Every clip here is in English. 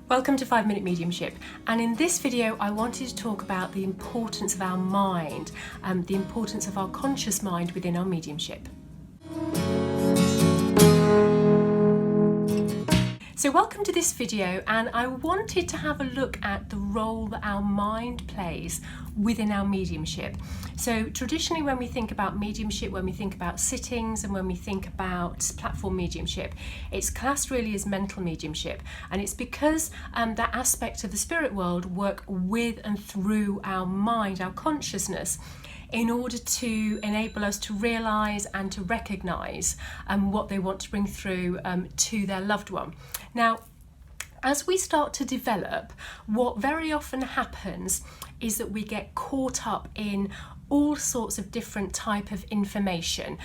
Welcome to 5 Minute Mediumship, and in this video I wanted to talk about the importance of our mind, the importance of our conscious mind within our mediumship. So welcome to this video, and I wanted to have a look at the role that our mind plays within our mediumship. So traditionally when we think about mediumship, when we think about sittings and when we think about platform mediumship, it's classed really as mental mediumship, and it's because that aspect of the spirit world work with and through our mind, our consciousness, in order to enable us to realise and to recognise what they want to bring through to their loved one. Now, as we start to develop, what very often happens is that we get caught up in all sorts of different type of information.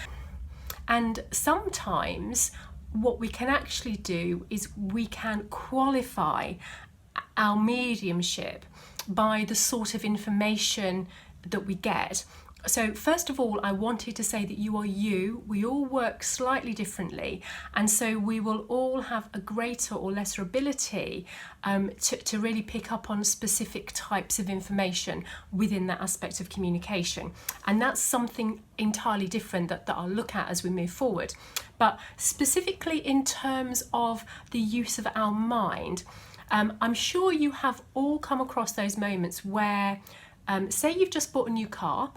And sometimes what we can actually do is we can qualify our mediumship by the sort of information that we get. So first of all, I wanted to say that you are you. We all work slightly differently, and so we will all have a greater or lesser ability to really pick up on specific types of information within that aspect of communication, and that's something entirely different that I'll look at as we move forward. But specifically in terms of the use of our mind, I'm sure you have all come across those moments where say you've just bought a new car.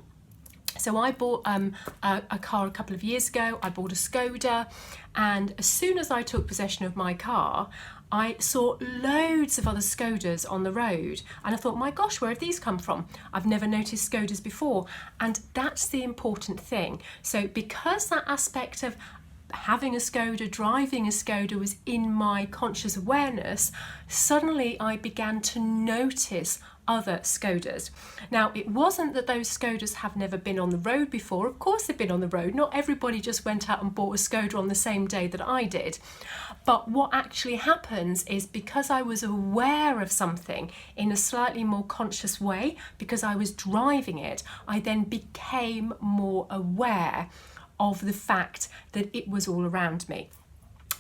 So I bought a car a couple of years ago. I bought a Skoda, and as soon as I took possession of my car, I saw loads of other Skodas on the road, and I thought, my gosh, where have these come from? I've never noticed Skodas before. And that's the important thing. So because that aspect of having a Skoda, driving a Skoda was in my conscious awareness, suddenly I began to notice other Skodas. Now, it wasn't that those Skodas have never been on the road before. Of course they've been on the road. Not everybody just went out and bought a Skoda on the same day that I did. But what actually happens is, because I was aware of something in a slightly more conscious way, because I was driving it, I then became more aware of the fact that it was all around me.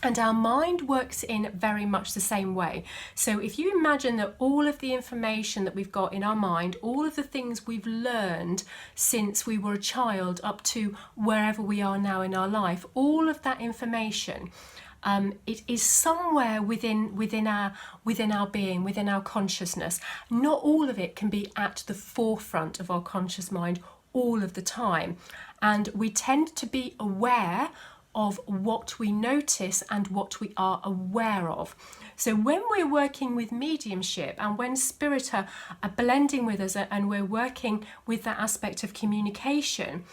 And our mind works in very much the same way. So if you imagine that all of the information that we've got in our mind, all of the things we've learned since we were a child up to wherever we are now in our life, all of that information, it is somewhere within our being, within our consciousness. Not all of it can be at the forefront of our conscious mind all of the time. And we tend to be aware of what we notice and what we are aware of. So when we're working with mediumship and when spirit are blending with us and we're working with that aspect of communication,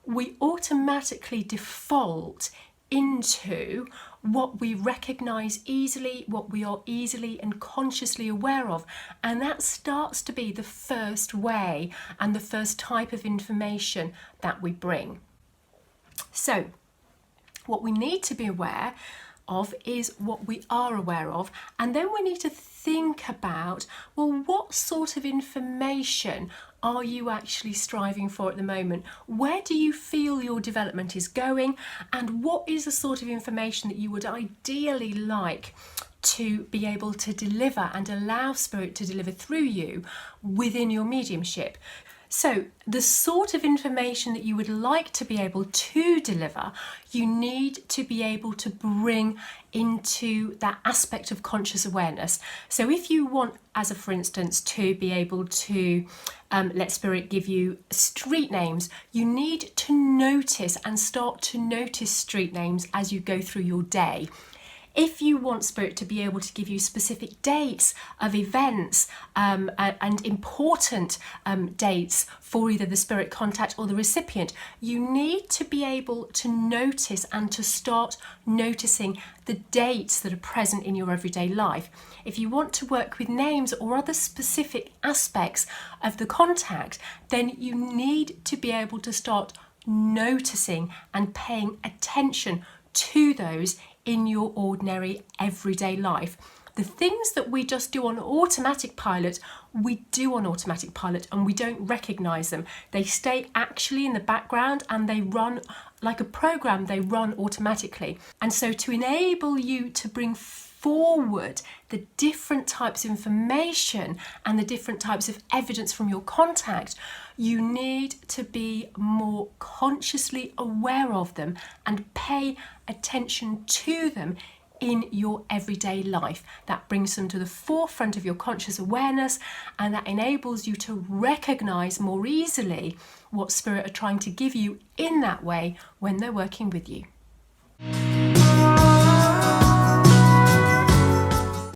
we automatically default into what we recognize easily, what we are easily and consciously aware of, and that starts to be the first way and the first type of information that we bring. So what we need to be aware of is what we are aware of, and then we need to think about, well, what sort of information are you actually striving for at the moment? Where do you feel your development is going, and what is the sort of information that you would ideally like to be able to deliver and allow spirit to deliver through you within your mediumship? So the sort of information that you would like to be able to deliver, you need to be able to bring into that aspect of conscious awareness. So if you want, as a for instance, to be able to let spirit give you street names, you need to notice and start to notice street names as you go through your day. If you want spirit to be able to give you specific dates of events and important dates for either the spirit contact or the recipient, you need to be able to notice and to start noticing the dates that are present in your everyday life. If you want to work with names or other specific aspects of the contact, then you need to be able to start noticing and paying attention to those in your ordinary everyday life. The things that we just do on automatic pilot, we do on automatic pilot and we don't recognize them. They stay actually in the background and they run like a program, they run automatically. And so to enable you to bring forward the different types of information and the different types of evidence from your contact, you need to be more consciously aware of them and pay attention to them in your everyday life. That brings them to the forefront of your conscious awareness, and that enables you to recognize more easily what spirit are trying to give you in that way when they're working with you.